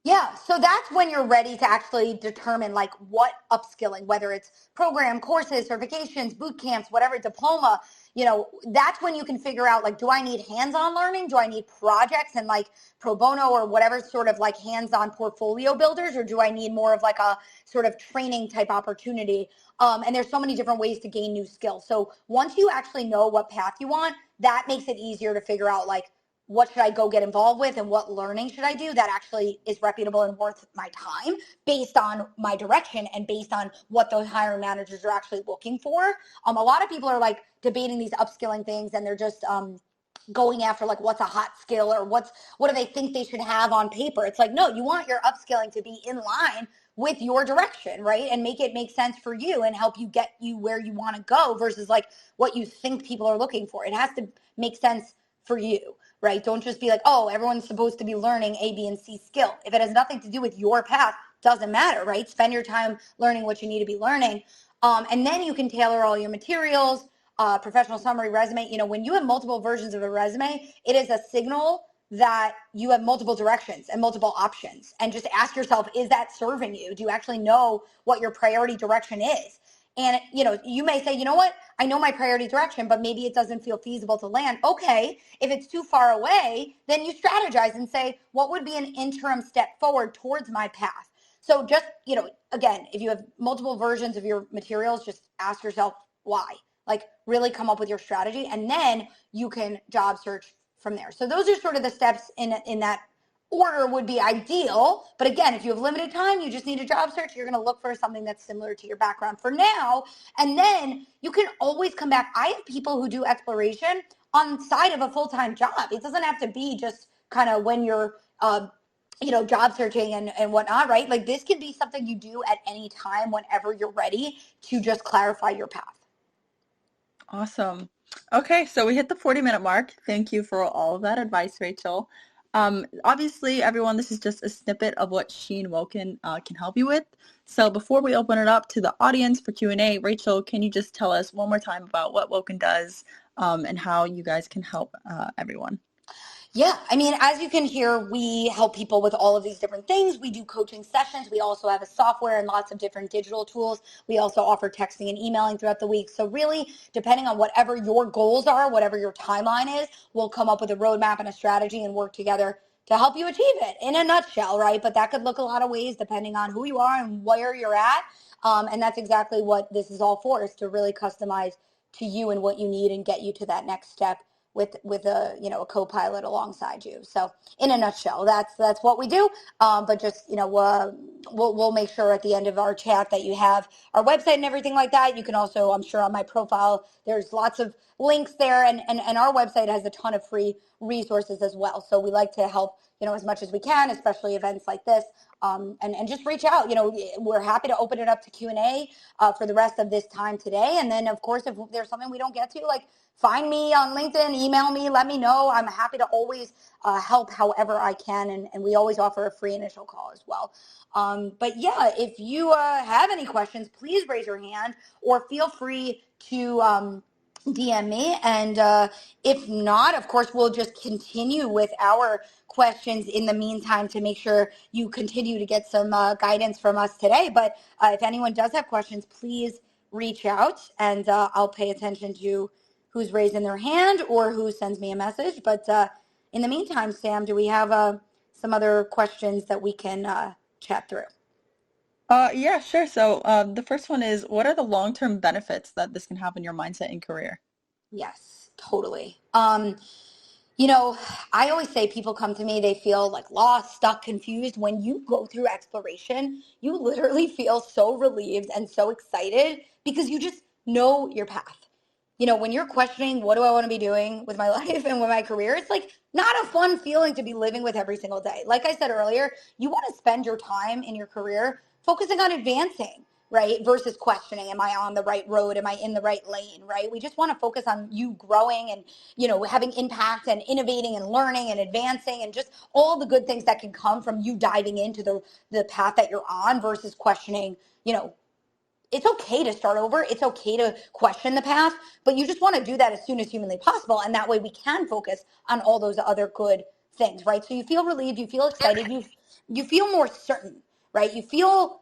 Yeah, so that's when you're ready to actually determine like what upskilling, whether it's program, courses, certifications, boot camps, whatever, diploma, that's when you can figure out like, do I need hands-on learning? Do I need projects and like pro bono or whatever sort of like hands-on portfolio builders, or do I need more of like a sort of training type opportunity? And there's so many different ways to gain new skills. So once you actually know what path you want, that makes it easier to figure out like, what should I go get involved with and what learning should I do that actually is reputable and worth my time based on my direction and based on what those hiring managers are actually looking for. A lot of people are like debating these upskilling things, and they're just going after like what's a hot skill or what do they think they should have on paper. It's like, no, you want your upskilling to be in line with your direction, right? And make it make sense for you and help you get you where you want to go versus like what you think people are looking for. It has to make sense for you, right? Don't just be like, oh, everyone's supposed to be learning A, B, and C skill. If it has nothing to do with your path, doesn't matter, right? Spend your time learning what you need to be learning. And then you can tailor all your materials, professional summary, resume. When you have multiple versions of a resume, it is a signal that you have multiple directions and multiple options. And just ask yourself, is that serving you? Do you actually know what your priority direction is? And, you may say, you know what? I know my priority direction, but maybe it doesn't feel feasible to land. Okay, if it's too far away, then you strategize and say, what would be an interim step forward towards my path? So just, again, if you have multiple versions of your materials, just ask yourself why. Like really come up with your strategy, and then you can job search from there. So those are sort of the steps in that order would be ideal. But again, if you have limited time, you just need a job search, you're going to look for something that's similar to your background for now. And then you can always come back. I have people who do exploration on side of a full-time job. It doesn't have to be just kind of when you're, job searching and whatnot, right? Like this can be something you do at any time whenever you're ready to just clarify your path. Awesome. Okay, so we hit the 40-minute mark. Thank you for all of that advice, Rachel. Obviously, everyone, this is just a snippet of what Shein Woken can help you with. So before we open it up to the audience for Q&A, Rachel, can you just tell us one more time about what Woken does and how you guys can help everyone? Yeah, I mean, as you can hear, we help people with all of these different things. We do coaching sessions. We also have a software and lots of different digital tools. We also offer texting and emailing throughout the week. So really, depending on whatever your goals are, whatever your timeline is, we'll come up with a roadmap and a strategy and work together to help you achieve it in a nutshell, right? But that could look a lot of ways depending on who you are and where you're at. And that's exactly what this is all for, is to really customize to you and what you need and get you to that next step with a co-pilot alongside you. So in a nutshell, that's what we do. But just we'll make sure at the end of our chat that you have our website and everything like that. You can also, I'm sure on my profile, there's lots of links there, and our website has a ton of free resources as well. So we like to help, as much as we can, especially events like this. And just reach out. We're happy to open it up to Q&A for the rest of this time today. And then, of course, if there's something we don't get to, like, find me on LinkedIn, email me, let me know. I'm happy to always help however I can. And we always offer a free initial call as well. But yeah, if you have any questions, please raise your hand or feel free to DM me. And if not, of course, we'll just continue with our questions in the meantime to make sure you continue to get some guidance from us today. But if anyone does have questions, please reach out, and I'll pay attention to who's raising their hand or who sends me a message. But in the meantime, Sam, do we have some other questions that we can chat through? Yeah, sure. So the first one is, what are the long-term benefits that this can have in your mindset and career? Yes, totally. I always say people come to me, they feel like lost, stuck, confused. When you go through exploration, you literally feel so relieved and so excited because you just know your path. When you're questioning, what do I want to be doing with my life and with my career? It's like not a fun feeling to be living with every single day. Like I said earlier, you want to spend your time in your career focusing on advancing, right? Versus questioning, am I on the right road? Am I in the right lane, right? We just want to focus on you growing and, having impact and innovating and learning and advancing and just all the good things that can come from you diving into the path that you're on versus questioning, it's okay to start over. It's okay to question the path, but you just want to do that as soon as humanly possible. And that way we can focus on all those other good things, right? So you feel relieved, you feel excited, you feel more certain, right? You feel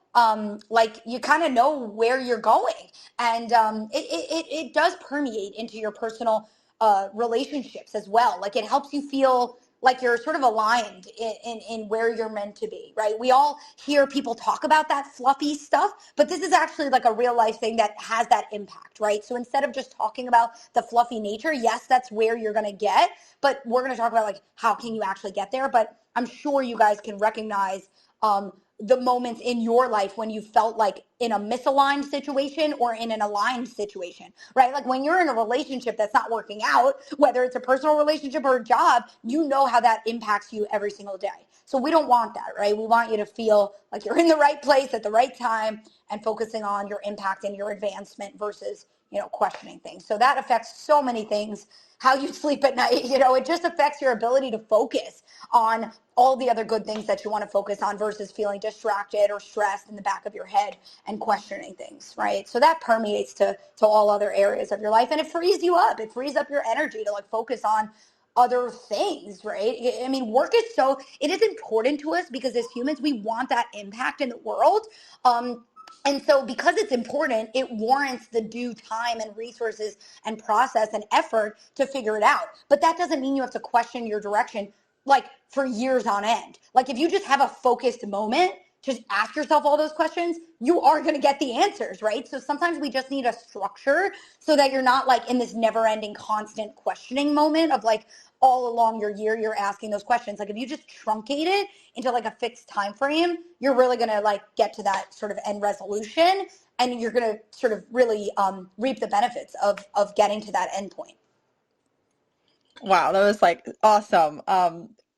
like you kind of know where you're going. And it does permeate into your personal relationships as well. Like it helps you feel like you're sort of aligned in where you're meant to be, right? We all hear people talk about that fluffy stuff, but this is actually like a real life thing that has that impact, right? So instead of just talking about the fluffy nature, yes, that's where you're going to get, but we're going to talk about like, how can you actually get there? But I'm sure you guys can recognize the moments in your life when you felt like in a misaligned situation or in an aligned situation, right? Like when you're in a relationship that's not working out, whether it's a personal relationship or a job, you know how that impacts you every single day. So we don't want that, right? We want you to feel like you're in the right place at the right time and focusing on your impact and your advancement versus, questioning things. So that affects so many things, how you sleep at night, it just affects your ability to focus on all the other good things that you want to focus on versus feeling distracted or stressed in the back of your head and questioning things, right? So that permeates to all other areas of your life, and it frees you up. It frees up your energy to like focus on other things, right? I mean, it is important to us because as humans, we want that impact in the world. And so because it's important, it warrants the due time and resources and process and effort to figure it out. But that doesn't mean you have to question your direction like for years on end. Like if you just have a focused moment, just ask yourself all those questions, you are going to get the answers, right? So sometimes we just need a structure so that you're not like in this never ending constant questioning moment of like all along your year, you're asking those questions. Like if you just truncate it into like a fixed time frame, you're really going to like get to that sort of end resolution and you're going to sort of really reap the benefits of getting to that end point. Wow, that was like awesome.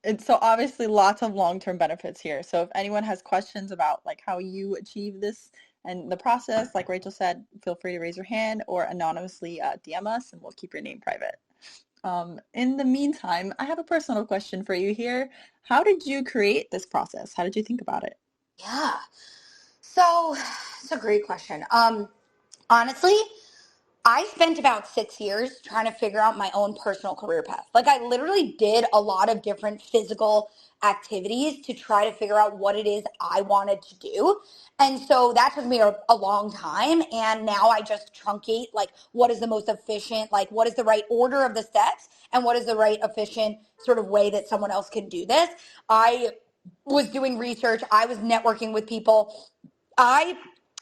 And so obviously lots of long-term benefits here. So if anyone has questions about like how you achieve this and the process, like Rachel said, feel free to raise your hand or anonymously DM us and we'll keep your name private. In the meantime, I have a personal question for you here. How did you create this process? How did you think about it? Yeah. So it's a great question. Honestly, I spent about 6 years trying to figure out my own personal career path. Like I literally did a lot of different physical activities to try to figure out what it is I wanted to do. And so that took me a long time. And now I just truncate like what is the most efficient, like what is the right order of the steps and what is the right efficient sort of way that someone else can do this. I was doing research. I was networking with people. I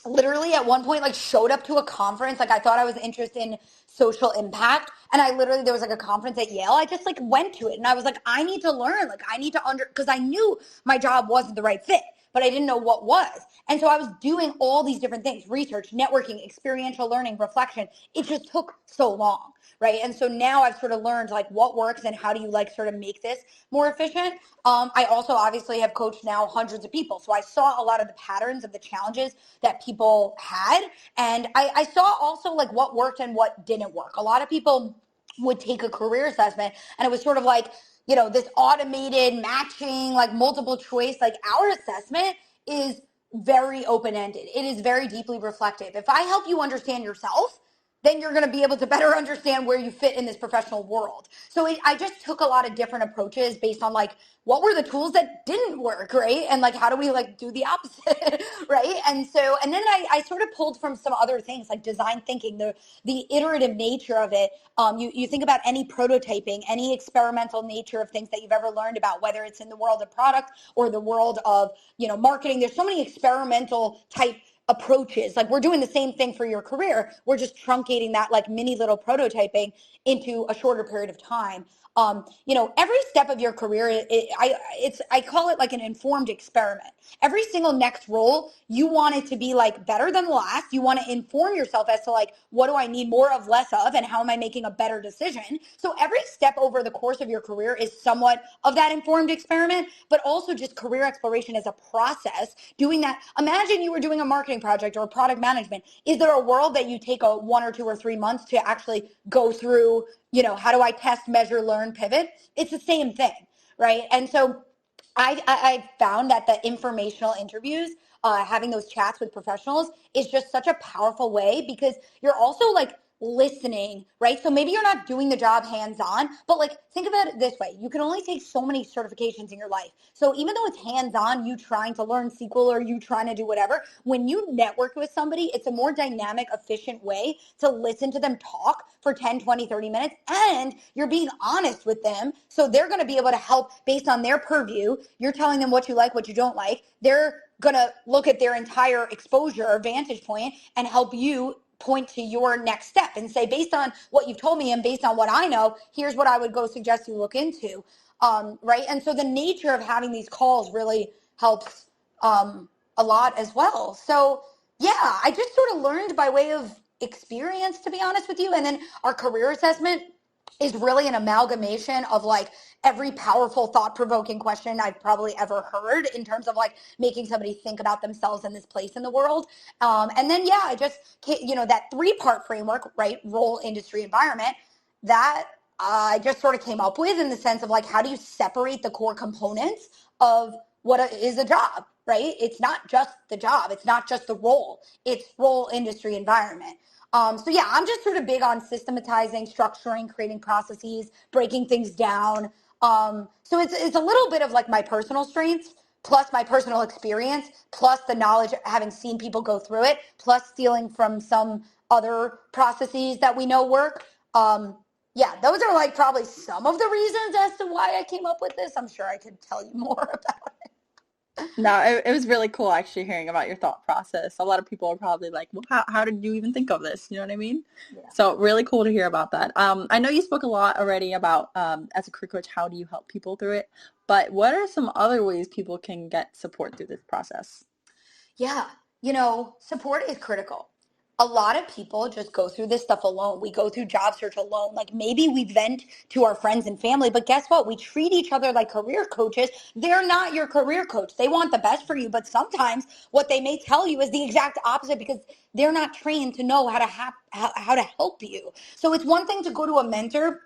literally at one point like showed up to a conference. Like I thought I was interested in social impact. And I literally, there was like a conference at Yale. I just like went to it and I was like, I need to learn. Like I need to because I knew my job wasn't the right fit. but I didn't know what was. And so I was doing all these different things, research, networking, experiential learning, reflection. It just took so long, right? And so now I've sort of learned like what works and how do you like sort of make this more efficient. I also obviously have coached now hundreds of people. So I saw a lot of the patterns of the challenges that people had. And I saw also like what worked and what didn't work. A lot of people would take a career assessment and it was sort of like, you know, this automated matching, like multiple choice. Like our assessment is very open-ended. It is very deeply reflective. If I help you understand yourself, then you're going to be able to better understand where you fit in this professional world. So I just took a lot of different approaches based on like, what were the tools that didn't work, right? And like, how do we like do the opposite, right? And so, and then I sort of pulled from some other things like design thinking, the iterative nature of it. You think about any prototyping, any experimental nature of things that you've ever learned about, whether it's in the world of product or the world of, you know, marketing. There's so many experimental type approaches. Like we're doing the same thing for your career. We're just truncating that like mini little prototyping into a shorter period of time. You know, every step of your career, I call it like an informed experiment. Every single next role, you want it to be like better than the last. You want to inform yourself as to like, what do I need more of, less of, and how am I making a better decision? So every step over the course of your career is somewhat of that informed experiment, but also just career exploration as a process. Doing that, imagine you were doing a marketing project or product management. Is there a world that you take a 1 or 2 or 3 months to actually go through, you know, how do I test, measure, learn, pivot? It's the same thing, right? And so I found that the informational interviews, having those chats with professionals is just such a powerful way because you're also like listening, right? So maybe you're not doing the job hands-on, but like think about it this way. You can only take so many certifications in your life. So even though it's hands-on, you trying to learn SQL or you trying to do whatever, when you network with somebody, it's a more dynamic, efficient way to listen to them talk for 10, 20, 30 minutes. And you're being honest with them. So they're going to be able to help based on their purview. You're telling them what you like, what you don't like. They're going to look at their entire exposure or vantage point and help you point to your next step and say, based on what you've told me and based on what I know, here's what I would go suggest you look into. Right. And so the nature of having these calls really helps a lot as well. So yeah, I just sort of learned by way of experience, to be honest with you. And then our career assessment is really an amalgamation of like every powerful thought-provoking question I've probably ever heard in terms of like making somebody think about themselves and this place in the world. And then, yeah, I just, you know, that 3-part framework, right? Role, industry, environment, that I just sort of came up with in the sense of like, how do you separate the core components of what is a job, right? It's not just the job. It's not just the role. It's role, industry, environment. So yeah, I'm just sort of big on systematizing, structuring, creating processes, breaking things down. So it's a little bit of like my personal strengths, plus my personal experience, plus the knowledge, having seen people go through it, plus stealing from some other processes that we know work. Yeah, those are like probably some of the reasons as to why I came up with this. I'm sure I could tell you more about it. No, it was really cool actually hearing about your thought process. A lot of people are probably like, well, how did you even think of this? You know what I mean? Yeah. So really cool to hear about that. I know you spoke a lot already about, as a career coach, how do you help people through it? But what are some other ways people can get support through this process? Yeah, you know, support is critical. A lot of people just go through this stuff alone. We go through job search alone. Like maybe we vent to our friends and family, but guess what? We treat each other like career coaches. They're not your career coach. They want the best for you, but sometimes what they may tell you is the exact opposite because they're not trained to know how to help you. So it's one thing to go to a mentor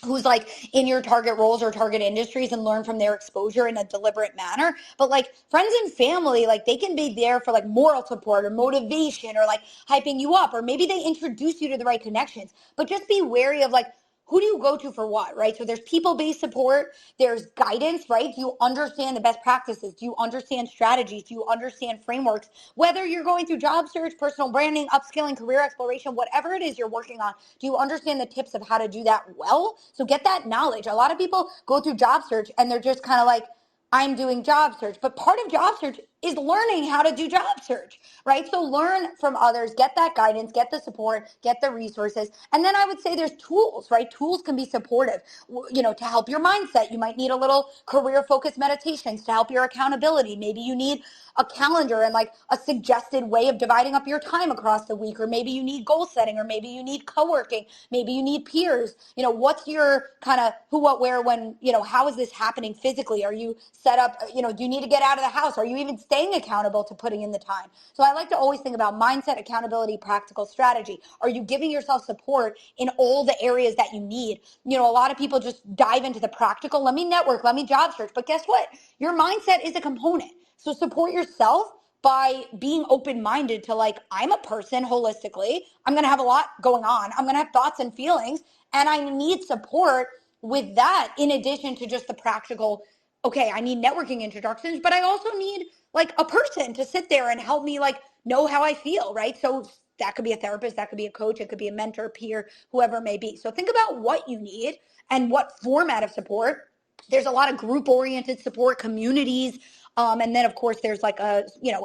who's like in your target roles or target industries and learn from their exposure in a deliberate manner. But like friends and family, like they can be there for like moral support or motivation or like hyping you up, or maybe they introduce you to the right connections. But just be wary of like, who do you go to for what, right? So there's people-based support, there's guidance, right? Do you understand the best practices? Do you understand strategies? Do you understand frameworks? Whether you're going through job search, personal branding, upskilling, career exploration, whatever it is you're working on, do you understand the tips of how to do that well? So get that knowledge. A lot of people go through job search and they're just kind of like, I'm doing job search. But part of job search is learning how to do job search, right? So learn from others, get that guidance, get the support, get the resources. And then I would say there's tools, right? Tools can be supportive, to help your mindset. You might need a little career focused meditations to help your accountability. Maybe you need a calendar and like a suggested way of dividing up your time across the week, or maybe you need goal setting, or maybe you need co-working, maybe you need peers. What's your kind of who, what, where, when, how is this happening physically? Are you set up, do you need to get out of the house? Are you even staying accountable to putting in the time? So I like to always think about mindset, accountability, practical strategy. Are you giving yourself support in all the areas that you need? A lot of people just dive into the practical. Let me network, let me job search. But guess what? Your mindset is a component. So support yourself by being open-minded to like, I'm a person holistically. I'm going to have a lot going on. I'm going to have thoughts and feelings, and I need support with that in addition to just the practical. Okay, I need networking introductions, but I also need like a person to sit there and help me like know how I feel, right? So that could be a therapist, that could be a coach, it could be a mentor, peer, whoever it may be. So think about what you need and what format of support. There's a lot of group-oriented support, communities, and then, of course, there's like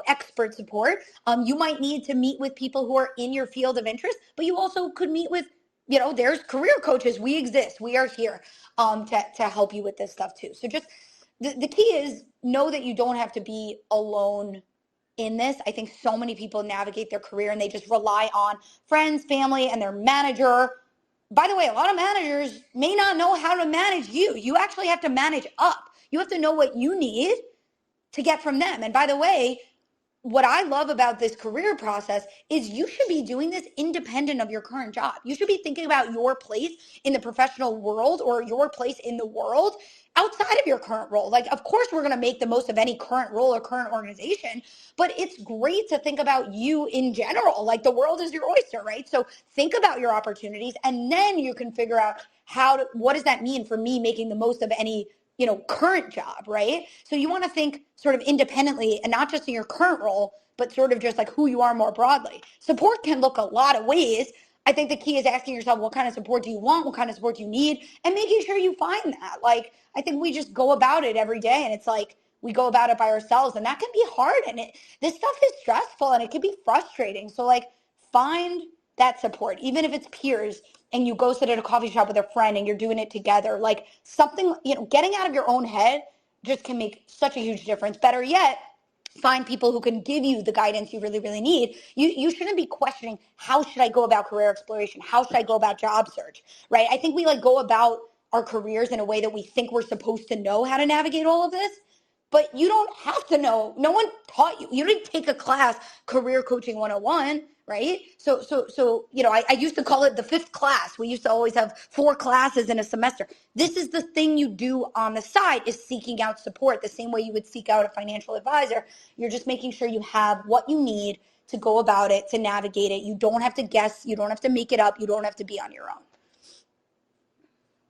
expert support. You might need to meet with people who are in your field of interest, but you also could meet with, there's career coaches. We exist. We are here to help you with this stuff too. So just the key is know that you don't have to be alone in this. I think so many people navigate their career and they just rely on friends, family, and their manager. By the way, a lot of managers may not know how to manage you. You actually have to manage up. You have to know what you need to get from them. And by the way, what I love about this career process is you should be doing this independent of your current job. You should be thinking about your place in the professional world or your place in the world outside of your current role. Like, of course, we're going to make the most of any current role or current organization, but it's great to think about you in general. Like, the world is your oyster, right? So think about your opportunities, and then you can figure out what does that mean for me making the most of any current job, right? So you want to think sort of independently and not just in your current role, but sort of just like who you are more broadly. Support can look a lot of ways. I think the key is asking yourself, what kind of support do you want? What kind of support do you need? And making sure you find that. Like, I think we just go about it every day, and it's like we go about it by ourselves, and that can be hard. And this stuff is stressful and it can be frustrating. So like, find that support, even if it's peers, and you go sit at a coffee shop with a friend and you're doing it together, like something, getting out of your own head just can make such a huge difference. Better yet, find people who can give you the guidance you really, really need. You shouldn't be questioning, how should I go about career exploration? How should I go about job search, right? I think we like go about our careers in a way that we think we're supposed to know how to navigate all of this, but you don't have to know. No one taught you. You didn't take a class, Career Coaching 101, right? So I used to call it the fifth class. We used to always have 4 classes in a semester. This is the thing you do on the side, is seeking out support the same way you would seek out a financial advisor. You're just making sure you have what you need to go about it, to navigate it. You don't have to guess. You don't have to make it up. You don't have to be on your own.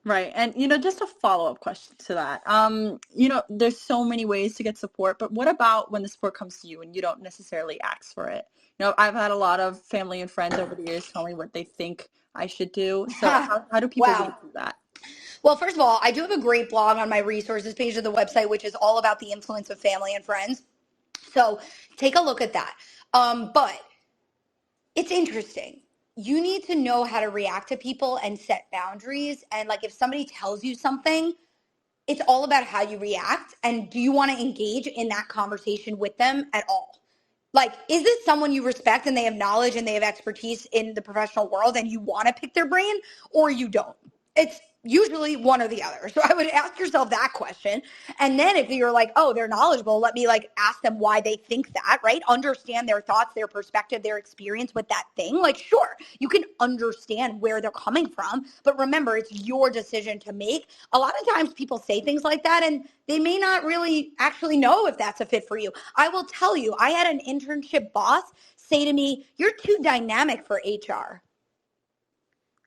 Right. And, just a follow-up question to that. There's so many ways to get support, but what about when the support comes to you and you don't necessarily ask for it? I've had a lot of family and friends over the years tell me what they think I should do. So how do people really do that? Well, first of all, I do have a great blog on my resources page of the website, which is all about the influence of family and friends. So take a look at that. But it's interesting. You need to know how to react to people and set boundaries. And like, if somebody tells you something, it's all about how you react. And do you want to engage in that conversation with them at all? Like, is this someone you respect and they have knowledge and they have expertise in the professional world and you want to pick their brain, or you don't? It's usually one or the other. So I would ask yourself that question. And then if you're like, oh, they're knowledgeable, let me like ask them why they think that, right? Understand their thoughts, their perspective, their experience with that thing. Like, sure, you can understand where they're coming from, but remember, it's your decision to make. A lot of times people say things like that and they may not really actually know if that's a fit for you. I will tell you, I had an internship boss say to me, "You're too dynamic for HR."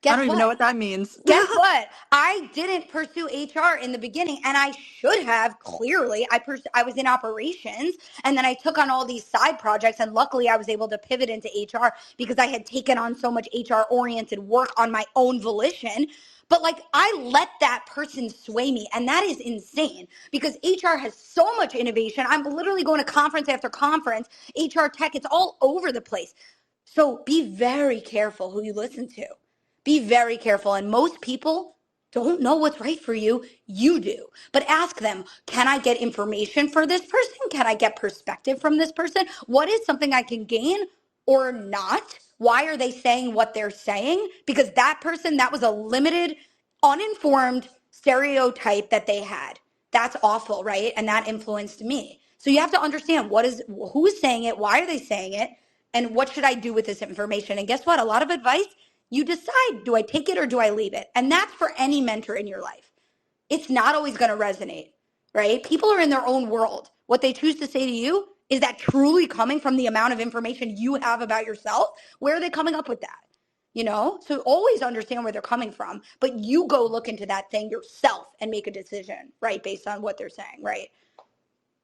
I don't even know what that means. Guess what? I didn't pursue HR in the beginning, and I should have. Clearly, I was in operations, and then I took on all these side projects, and luckily I was able to pivot into HR because I had taken on so much HR oriented work on my own volition. But like, I let that person sway me, and that is insane because HR has so much innovation. I'm literally going to conference after conference. HR tech, it's all over the place. So be very careful who you listen to. Be very careful. And most people don't know what's right for you. You do. But ask them, can I get information for this person? Can I get perspective from this person? What is something I can gain or not? Why are they saying what they're saying? Because that person, that was a limited, uninformed stereotype that they had. That's awful, right? And that influenced me. So you have to understand who is saying it, why are they saying it, and what should I do with this information? And guess what? A lot of advice, you decide, do I take it or do I leave it? And that's for any mentor in your life. It's not always going to resonate, right? People are in their own world. What they choose to say to you, is that truly coming from the amount of information you have about yourself? Where are they coming up with that? You know, so always understand where they're coming from, but you go look into that thing yourself and make a decision, right? Based on what they're saying, right?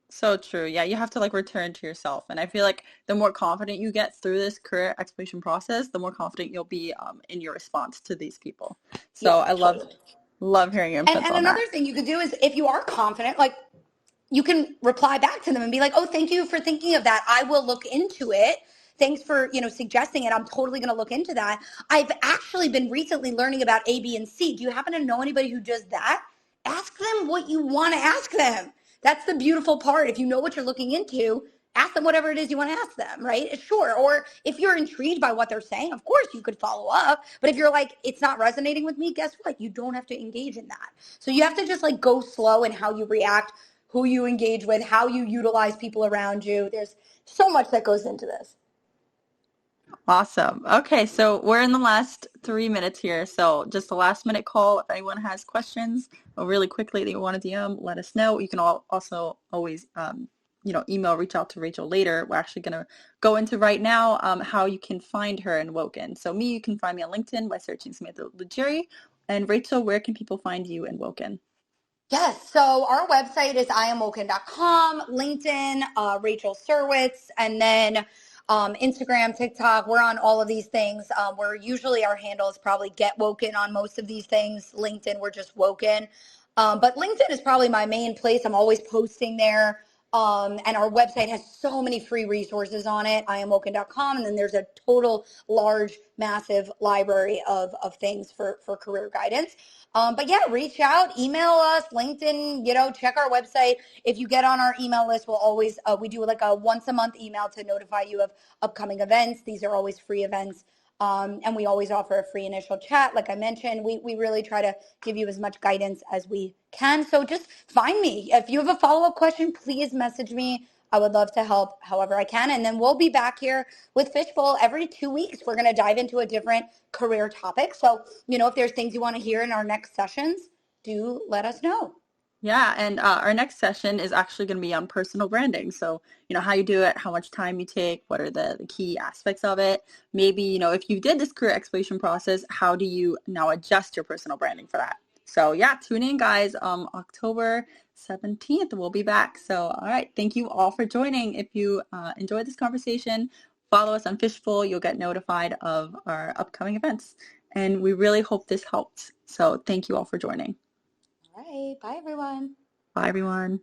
So true. Yeah, you have to like return to yourself. And I feel like the more confident you get through this career exploration process, the more confident you'll be in your response to these people. So Yeah, I totally. love hearing your inputs And on that. another thing you could do is if you are confident, like you can reply back to them and be like, oh, thank you for thinking of that. I will look into it. Thanks for, suggesting it. I'm totally going to look into that. I've actually been recently learning about A, B, and C. Do you happen to know anybody who does that? Ask them what you want to ask them. That's the beautiful part. If you know what you're looking into, ask them whatever it is you want to ask them, right? Sure. Or if you're intrigued by what they're saying, of course you could follow up. But if you're like, it's not resonating with me, guess what? You don't have to engage in that. So you have to just like go slow in how you react, who you engage with, how you utilize people around you. There's so much that goes into this. Awesome. Okay, so we're in the last 3 minutes here. So just a last minute call. If anyone has questions or really quickly that you want to DM, let us know. You can also always, email, reach out to Rachel later. We're actually going to go into right now how you can find her in Woken. So you can find me on LinkedIn by searching Samantha Legere. And Rachel, where can people find you in Woken? Yes, so our website is iamwoken.com, LinkedIn, Rachel Surwitz, and then Instagram, TikTok. We're on all of these things. We're usually, our handle is probably Get Woken on most of these things. LinkedIn, we're just Woken. But LinkedIn is probably my main place. I'm always posting there. And our website has so many free resources on it, iamwoken.com. And then there's a total large, massive library of things for career guidance. But yeah, reach out, email us, LinkedIn, check our website. If you get on our email list, we'll always, we do like a once a month email to notify you of upcoming events. These are always free events. And we always offer a free initial chat. Like I mentioned, we really try to give you as much guidance as we can. So just find me. If you have a follow-up question, please message me. I would love to help however I can. And then we'll be back here with Fishbowl every 2 weeks. We're going to dive into a different career topic. So, if there's things you want to hear in our next sessions, do let us know. Yeah, and our next session is actually going to be on personal branding. So, how you do it, how much time you take, what are the key aspects of it. Maybe, if you did this career exploration process, how do you now adjust your personal branding for that? So yeah, tune in guys. October 17th, we'll be back. So, all right, thank you all for joining. If you enjoyed this conversation, follow us on Fishbowl. You'll get notified of our upcoming events. And we really hope this helped. So thank you all for joining. All right. Bye, everyone. Bye, everyone.